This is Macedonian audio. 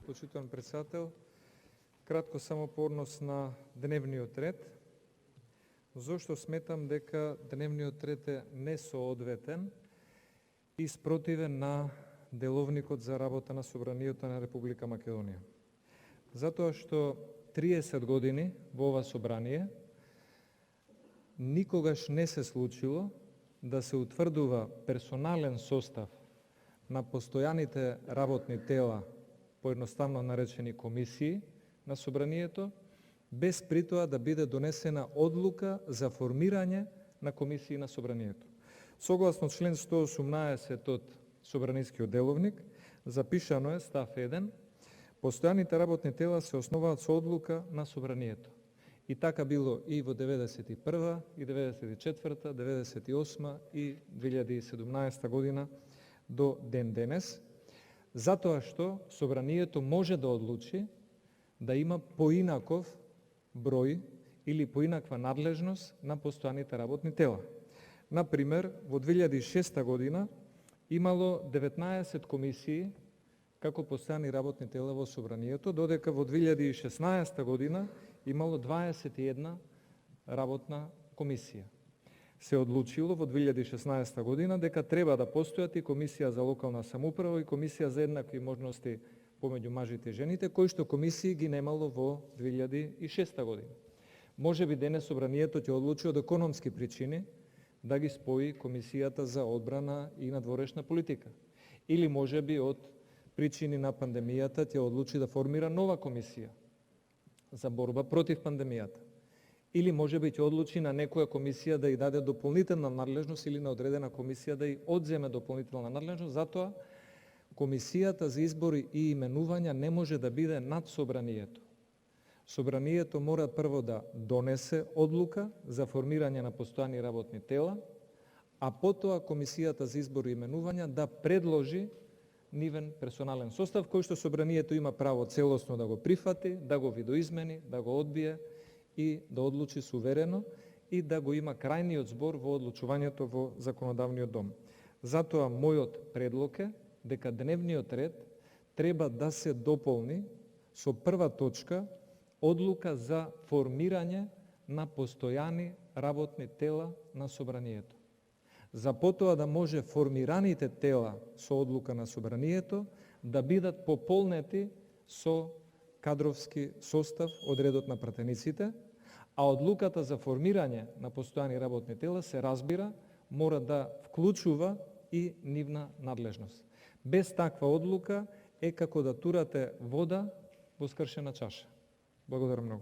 почитуван председател. Кратко само по однос на дневниот ред. Зошто сметам дека дневниот ред е несоодветен и спротивен на деловникот за работа на Собранието на Република Македонија. Затоа што 30 години во ова собрание никогаш не се случило да се утврдува персонален состав на постојаните работни тела, поедноставно наречени комисии на Собранието, без при тоа да биде донесена одлука за формирање на комисии на Собранието. Согласно член 118 од Собранискиот деловник, запишано е став 1, постојаните работни тела се основаат со одлука на Собранието. И така било и во 91, и 94, 98 и 2017 година до ден денес, затоа што Собранието може да одлучи да има поинаков број или поинаква надлежност на постојаните работни тела. Например, во 2006 година имало 19 комисии како постојани работни тела во Собранието, додека во 2016 година имало 21 работна комисија. Се одлучило во 2016 година дека треба да постојат и комисија за локална самоуправа и комисија за еднакви можности помеѓу мажите и жените, кои што комисии ги немало во 2006 година. Може би денес Собранието ќе одлучи од економски причини да ги спои комисијата за одбрана и надворешна политика. Или може би од причини на пандемијата ќе одлучи да формира нова комисија за борба против пандемијата. Или може би ќе одлучи на некоја комисија да ја даде дополнителна надлежност или на одредена комисија да ја одземе дополнителна надлежност, затоа Комисијата за избори и именувања не може да биде над Собранието. Собранието мора прво да донесе одлука за формирање на постојани работни тела, а потоа Комисијата за избори и именувања да предложи нивен персонален состав, кој што Собранието има право целосно да го прифати, да го видоизмени, да го одбие и да одлучи суверено и да го има крајниот збор во одлучувањето во законодавниот дом. Затоа мојот предлог е дека дневниот ред треба да се дополни со прва точка одлука за формирање на постојани работни тела на Собранието. За потоа да може формираните тела со одлука на Собранието да бидат пополнети со кадровски состав од редот на пратениците, а одлуката за формирање на постојани работни тела се разбира мора да вклучува и нивна надлежност. Без таква одлука е како да турате вода во скршена чаша. Благодарам многу.